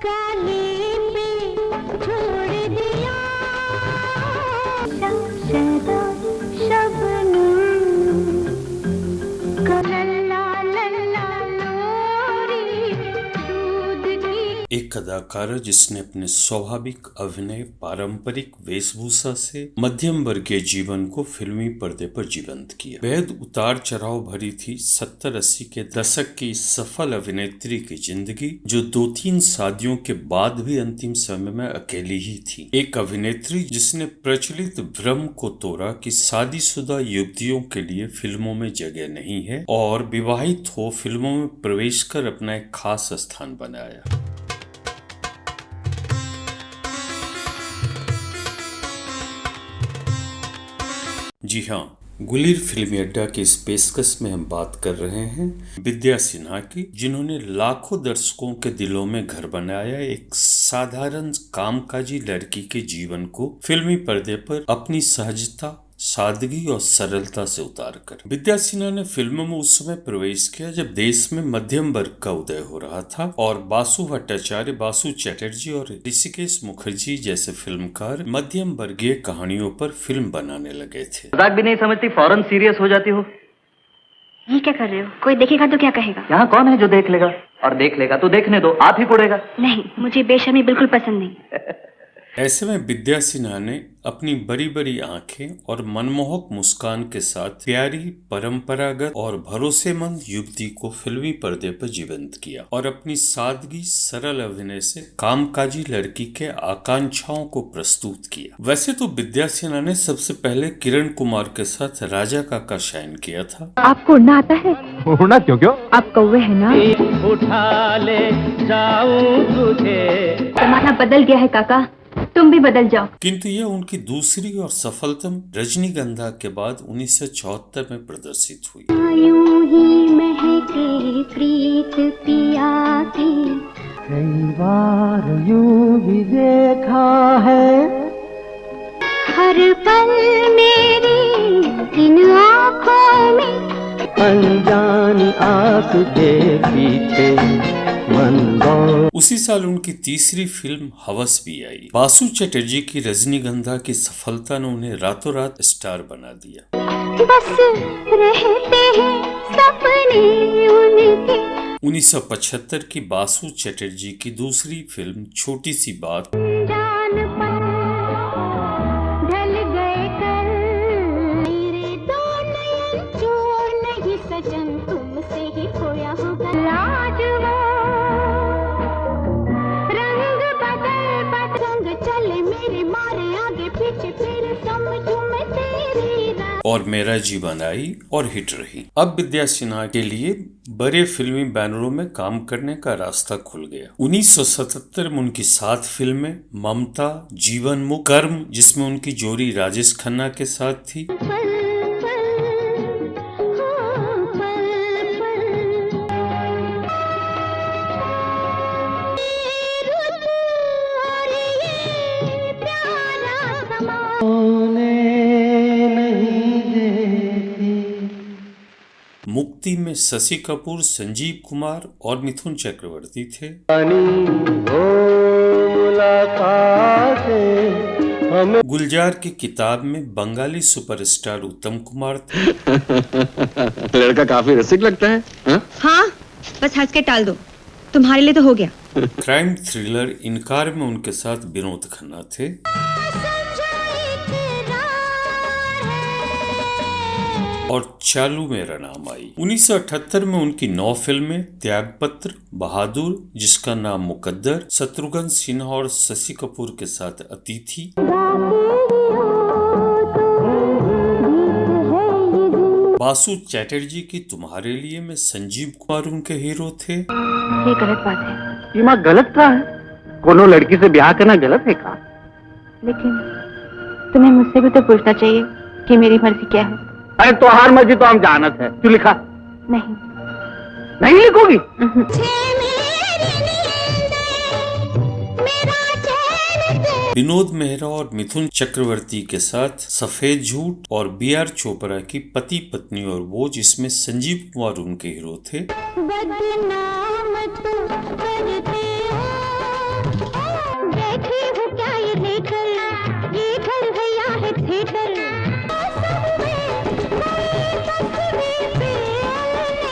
काले पे छोड़ दिया शहदा शबनम लल्ला लल्ला लोरी दूध की। एक अदाकारा जिसने अपने स्वाभाविक अभिनय, पारंपरिक वेशभूषा से मध्यम वर्गीय जीवन को फिल्मी पर्दे पर जीवंत किया। बेहद उतार चढ़ाव भरी थी 70-80 के दशक की सफल अभिनेत्री की जिंदगी, जो 2-3 शादियों के बाद भी अंतिम समय में अकेली ही थी। एक अभिनेत्री जिसने प्रचलित भ्रम को तोड़ा कि शादीशुदा युवतियों के लिए फिल्मों में जगह नहीं है, और विवाहित हो फिल्मों में प्रवेश कर अपना एक खास स्थान बनाया। जी हाँ, गुलीर फिल्मी अड्डा की इस पेशकश में हम बात कर रहे हैं विद्या सिन्हा की, जिन्होंने लाखों दर्शकों के दिलों में घर बनाया एक साधारण कामकाजी लड़की के जीवन को फिल्मी पर्दे पर अपनी सहजता, सादगी और सरलता से उतारकर। विद्या सिन्हा ने फिल्मों में उस समय प्रवेश किया जब देश में मध्यम वर्ग का उदय हो रहा था और बासु भट्टाचार्य, बासु चैटर्जी और ऋषिकेश मुखर्जी जैसे फिल्मकार मध्यम वर्गीय कहानियों पर फिल्म बनाने लगे थे। मजाक भी नहीं समझती, फौरन सीरियस हो जाती हो। ये क्या कर रहे हो? कोई देखेगा तो क्या कहेगा? यहाँ कौन है जो देख लेगा? और देख लेगा तो देखने दो, आप ही कोड़ेगा। नहीं, मुझे बेशर्मी बिल्कुल पसंद नहीं। ऐसे में विद्या सिन्हा ने अपनी बड़ी बड़ी आंखें और मनमोहक मुस्कान के साथ प्यारी, परंपरागत और भरोसेमंद युवती को फिल्मी पर्दे पर जीवंत किया और अपनी सादगी, सरल अभिनय से कामकाजी लड़की के आकांक्षाओं को प्रस्तुत किया। वैसे तो विद्या सिन्हा ने सबसे पहले किरण कुमार के साथ राजा का शयन किया था। आपको उड़ना आता है? उड़ना क्यों क्यों? आप कौवे हैं ना? उठा ले जाऊं तुझे। जमाना बदल गया है काका, तुम भी बदल जाओ। किंतु यह उनकी दूसरी और सफलतम रजनीगंधा के बाद 1974 में प्रदर्शित हुई। यूं ही महके प्रीत पिया की, कई बार यूं भी देखा है, हर पल मेरी इन आँखों में अनजानी आस के पीछे मन दौड़। उसी साल उनकी तीसरी फिल्म हवस भी आई। बासु चैटर्जी की रजनीगंधा की सफलता ने उन्हें रातों रात स्टार बना दिया। बस रहते हैं सपने उनके। 1975 की बासु चैटर्जी की दूसरी फिल्म छोटी सी बात जान पर ढल गए कल, मेरे दो नयन चोर नहीं सजन, तुमसे ही खोया होगा लाज वो रंग बदल बदल चले मेरे मारे आगे पीछे, फिर समझूं मैं तेरी राह। और मेरा जीवन आई और हिट रही। अब विद्या सिन्हा के लिए बड़े फिल्मी बैनरों में काम करने का रास्ता खुल गया। 1977 में उनकी 7 फिल्में ममता, जीवन मुक्त, कर्म जिसमें उनकी जोड़ी राजेश खन्ना के साथ थी, पल पल हाँ पल पल, रुत और ये प्यारा समा मुक्ति में शशि कपूर, संजीव कुमार और मिथुन चक्रवर्ती थे। गुलजार की किताब में बंगाली सुपरस्टार उत्तम कुमार थे। लड़का काफी रसिक लगता है। हाँ, बस हंस के टाल दो, तुम्हारे लिए तो हो गया। क्राइम थ्रिलर इनकार में उनके साथ विनोद खन्ना थे। और चालू मेरा नाम आई। 1978 में उनकी 9 फिल्में त्यागपत्र, बहादुर जिसका नाम मुकद्दर, शत्रुघ्न सिन्हा और शशि कपूर के साथ अतिथि, बासु चैटर्जी की तुम्हारे लिए में संजीव कुमार उनके हीरो थे। ये गलत बात है। ये माँ गलत का है? कोनो लड़की से ब्याह करना गलत है का? लेकिन तुम्हें मुझसे भी तो पूछना चाहिए कि मेरी मर्जी क्या है। अरे तो हार मर्जी तो हम जानत है। तू लिखा? नहीं। नहीं लिखोगी? विनोद मेहरा और मिथुन चक्रवर्ती के साथ सफेद झूठ और बी.आर. चोपड़ा की पति पत्नी और वो जिसमें संजीव कुमार उनके हीरो थे। बदनाम तो करते हो रही हूँ क्या ये लेकर, ये घर है या है थिएटर। मौसम में कोई तस्वीर फेल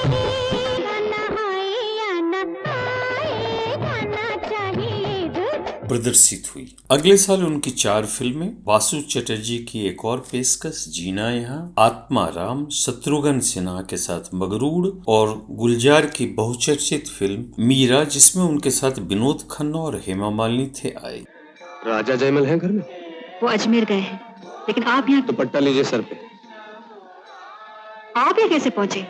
नहीं, गाना आए या ना आए, गाना चाहिए धुन। प्रदर्शित हुई। अगले साल उनकी 4 फिल्में, वासु चटर्जी की एक और पेशकश जीना यहाँ, आत्माराम, शत्रुघ्न सिन्हा के साथ मगरूड़ और गुलजार की बहुचर्चित फिल्म मीरा, जिसमें उनके साथ विनोद खन्ना और हेमा मालिनी थे, आई। राजा जयमल हैं घर में? वो अजमेर गए हैं, लेकिन आप यहाँ दुपट्टा लीजिए सर पे। आप यहाँ कैसे पहुँचे?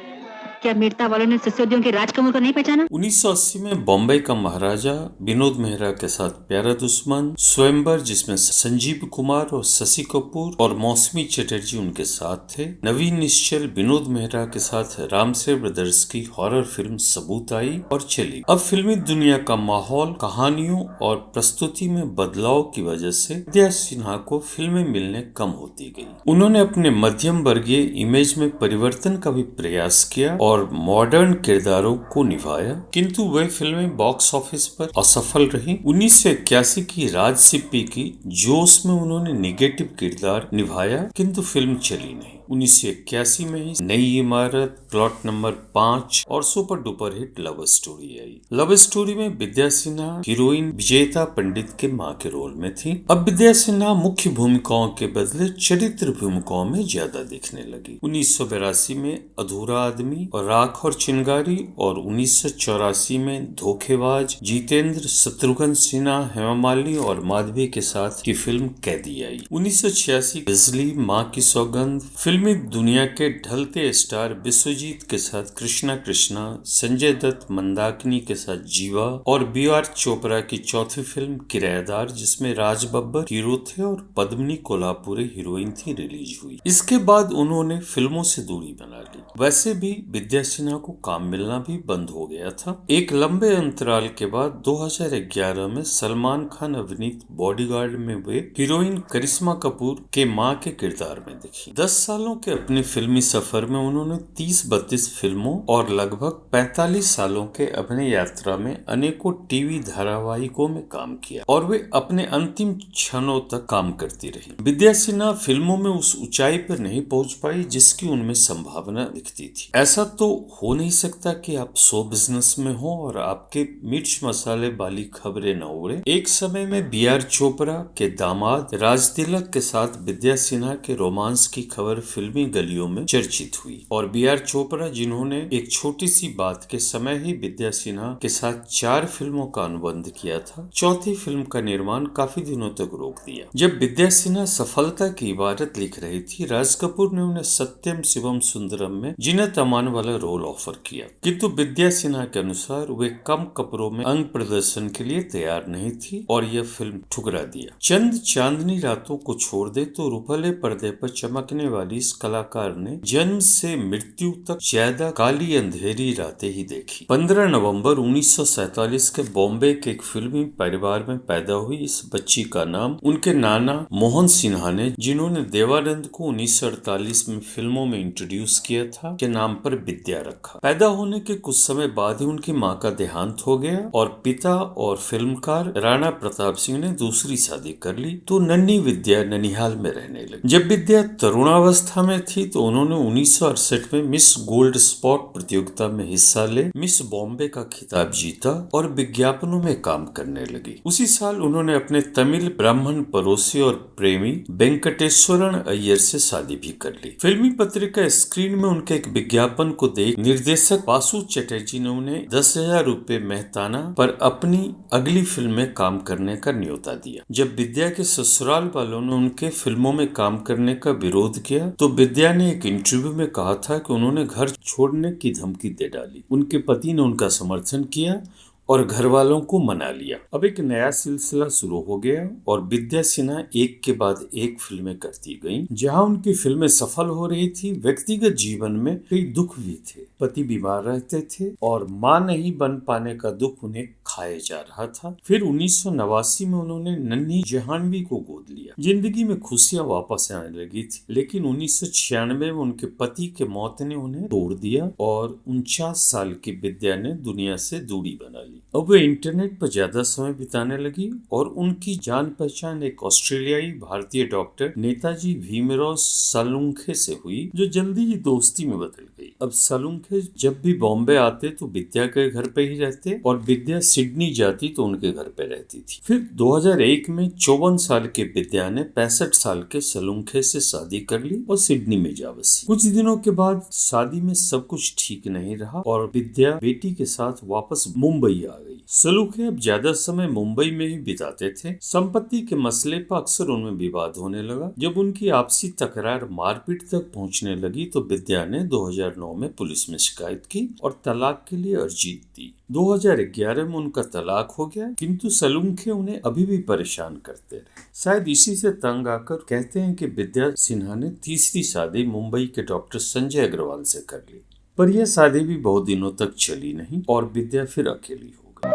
क्या मीरता वालों ने सिसोदियों के राजकमल को नहीं पहचाना? 1980 में बॉम्बे का महाराजा, विनोद मेहरा के साथ प्यारा दुश्मन, स्वयंवर जिसमें संजीव कुमार और शशि कपूर और मौसमी चटर्जी उनके साथ थे, नवीन निश्चल, विनोद मेहरा के साथ रामसे ब्रदर्स की हॉरर फिल्म सबूत आई और चली। अब फिल्मी दुनिया का माहौल, कहानियों और प्रस्तुति में बदलाव की वजह से विद्या सिन्हा को फिल्में मिलने कम होती गई। उन्होंने अपने मध्यम वर्गीय इमेज में परिवर्तन का भी प्रयास किया और मॉडर्न किरदारों को निभाया, किंतु वे फिल्में बॉक्स ऑफिस पर असफल रहीं। 1981 की राज सिप्पी की जोश में उन्होंने निगेटिव किरदार निभाया, किंतु फिल्म चली नहीं। 1981 में ही नई इमारत, प्लॉट नंबर 5 और super duper hit love story I. Love story में विद्या सिन्हा हीरोइन विजेता पंडित के मां के रोल में थी। अब विद्या सिन्हा मुख्य भूमिकाओं के बदले चरित्र भूमिकाओं में ज्यादा दिखने लगी। 1982 में अधूरा आदमी और राख और चिंगारी और 1984 में धोखेबाज, जितेंद्र, शत्रुघ्न सिन्हा, हेमा मालिनी और माधवी के साथ की फिल्म कैदी आई। 1986 बिजली, माँ की सौगंध, फिल्मी दुनिया के ढलते स्टार विश्वजीत के साथ कृष्णा कृष्णा, संजय दत्त मंदाकिनी के साथ जीवा और बी.आर. चोपड़ा की चौथी फिल्म किराएदार, जिसमें राज बब्बर हीरो थे और पद्मिनी कोल्हापुरे हीरोइन थी, रिलीज हुई। इसके बाद उन्होंने फिल्मों से दूरी बना ली। वैसे भी विद्या सिन्हा को काम मिलना भी बंद हो गया था। एक लंबे अंतराल के बाद 2011 में सलमान खान अभिनीत बॉडीगार्ड में वे हीरोइन करिश्मा कपूर के मां के किरदार में दिखी। 10 सालों के अपने फिल्मी सफर में उन्होंने 30-32 फिल्मों और लगभग 45 सालों के अभिनय यात्रा में अनेकों टीवी धारावाहिकों में काम किया और वे अपने अंतिम क्षणों तक काम करती रही। विद्या सिन्हा फिल्मों में उस ऊंचाई पर नहीं पहुंच पाई जिसकी उनमें संभावना दिखती थी। ऐसा तो हो नहीं सकता कि आप शो बिजनेस में हो और आपके मिर्च मसाले वाली खबरें न उड़े। एक समय में बी.आर. चोपड़ा के दामाद राज तिलक के साथ विद्या सिन्हा के रोमांस की खबर फिल्मी गलियों में चर्चित हुई और बी.आर. चोपड़ा, जिन्होंने एक छोटी सी बात के समय ही विद्या सिन्हा के साथ 4 फिल्मों का अनुबंध किया था, चौथी फिल्म का निर्माण काफी दिनों तक रोक दिया। जब विद्या सिन्हा सफलता की इबारत लिख रही थी, राज कपूर ने उन्हें सत्यम शिवम सुंदरम में जीनत अमान वाला रोल ऑफर किया, किंतु विद्या सिन्हा के अनुसार वे कम कपड़ों में अंग प्रदर्शन के लिए तैयार नहीं थी और यह फिल्म ठुकरा दिया। चंद चांदनी रातों को छोड़ दे तो रुपले पर्दे पर चमकने वाली इस कलाकार ने जन्म से मृत्यु तक ज्यादा काली अंधेरी रातें ही देखी। 15 नवंबर 1947 के बॉम्बे के एक फिल्मी परिवार में पैदा हुई इस बच्ची का नाम उनके नाना मोहन सिन्हा ने, जिन्होंने देवानंद को 1948 में फिल्मों में इंट्रोड्यूस किया था, के नाम पर विद्या रखा। पैदा होने के कुछ समय बाद ही उनकी मां का देहांत हो गया और पिता और फिल्मकार राणा प्रताप सिंह ने दूसरी शादी कर ली, तो नन्ही विद्या ननिहाल में रहने लगी। जब विद्या तरुणावस्था में थी तो उन्होंने 1968 में मिस गोल्ड स्पॉट प्रतियोगिता में हिस्सा ले मिस बॉम्बे का खिताब जीता और विज्ञापनों में काम करने लगी। उसी साल उन्होंने अपने तमिल ब्राह्मण पड़ोसी और प्रेमी वेंकटेश्वरन अय्यर से शादी भी कर ली। फिल्मी पत्रिका स्क्रीन में उनके एक विज्ञापन को देख निर्देशक वासु चटर्जी ने उन्हें 10,000 रुपए मेहताना पर अपनी अगली फिल्म में काम करने का न्योता दिया। जब विद्या के ससुराल वालों ने उनके फिल्मों में काम करने का विरोध किया तो विद्या ने एक इंटरव्यू में कहा था कि उन्होंने घर छोड़ने की धमकी दे डाली। उनके पति ने उनका समर्थन किया और घर वालों को मना लिया। अब एक नया सिलसिला शुरू हो गया और विद्या सिन्हा एक के बाद एक फिल्में करती गईं। जहां उनकी फिल्में सफल हो रही थी, व्यक्तिगत जीवन में कई दुख भी थे। पति बीमार रहते थे और मां नहीं बन पाने का दुख उन्हें खाया जा रहा था। फिर 1989 में उन्होंने नन्ही जाह्नवी को गोद लिया। जिंदगी में खुशियां वापस आने लगी थी, लेकिन 1996 में उनके पति के मौत ने उन्हें तोड़ दिया और 49 साल की विद्या ने दुनिया से दूरी बना ली। अब वे इंटरनेट पर ज्यादा समय बिताने लगी और उनकी जान पहचान एक ऑस्ट्रेलियाई भारतीय डॉक्टर नेताजी भीमराव सालुंखे से हुई, जो जल्दी ही दोस्ती में बदल गई। अब सालुंखे जब भी बॉम्बे आते तो विद्या के घर पे ही रहते और विद्या सिडनी जाती तो उनके घर पे रहती थी। फिर 2001 में 54 साल के विद्या ने 65 साल के सालुंखे से शादी कर ली और सिडनी में जा बसी। कुछ दिनों के बाद शादी में सब कुछ ठीक नहीं रहा और विद्या बेटी के साथ वापस मुंबई आ गई। सालुंखे अब ज्यादा समय मुंबई में ही बिताते थे। संपत्ति के मसले पर अक्सर उनमें विवाद होने लगा। जब उनकी आपसी तकरार मारपीट तक पहुंचने लगी तो विद्या ने 2009 में पुलिस में शिकायत की और तलाक के लिए अर्जी दी। 2011 में उनका तलाक हो गया, किंतु सालुंखे उन्हें अभी भी परेशान करते रहे। शायद इसी से तंग आकर कहते हैं कि विद्या सिन्हा ने तीसरी शादी मुंबई के डॉक्टर संजय अग्रवाल से कर ली, पर यह शादी भी बहुत दिनों तक चली नहीं और विद्या फिर अकेली हो गई।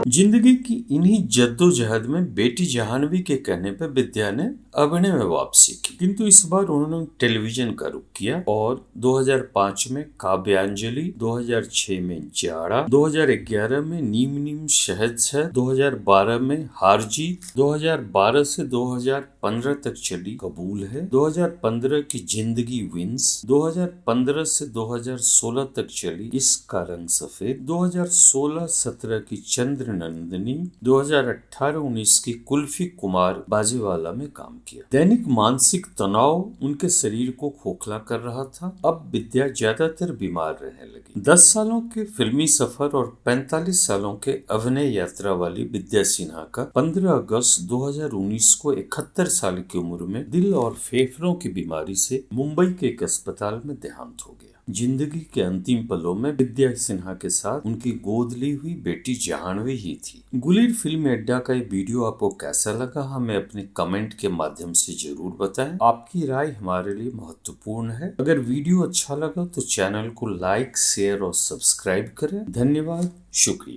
जिंदगी की इन्हीं जद्दोजहद में बेटी जाह्नवी के कहने पर विद्या ने अभिनय में वापसी की, किंतु इस बार उन्होंने टेलीविजन का रुख किया और 2005 में काव्यांजलि, 2006 में जाड़ा, 2011 में नीम नीम शहद शहद, 2012 में हार जीत, 2012 से 2015 तक चली कबूल है, 2015 की जिंदगी विंस, 2015 से 2016 तक चली इसका रंग सफेद, 2016-17 की चंद्र नंदिनी, 2018-19 की कुल्फी कुमार बाजीवाला में काम किया। दैनिक मानसिक तनाव उनके शरीर को खोखला कर रहा था। अब विद्या ज्यादातर बीमार रहने लगी। 10 सालों के फिल्मी सफर और 45 सालों के अभिनय यात्रा वाली विद्या सिन्हा का 15 अगस्त 2019 को 71 साल की उम्र में दिल और फेफड़ों की बीमारी से मुंबई के एक अस्पताल में देहांत हो गया। जिंदगी के अंतिम पलों में विद्या सिन्हा के साथ उनकी गोद ली हुई बेटी जाह्नवी ही थी। गुलीर फिल्म अड्डा का ये वीडियो आपको कैसा लगा, हमें अपने कमेंट के माध्यम से जरूर बताएं। आपकी राय हमारे लिए महत्वपूर्ण है। अगर वीडियो अच्छा लगा तो चैनल को लाइक, शेयर और सब्सक्राइब करें। धन्यवाद, शुक्रिया।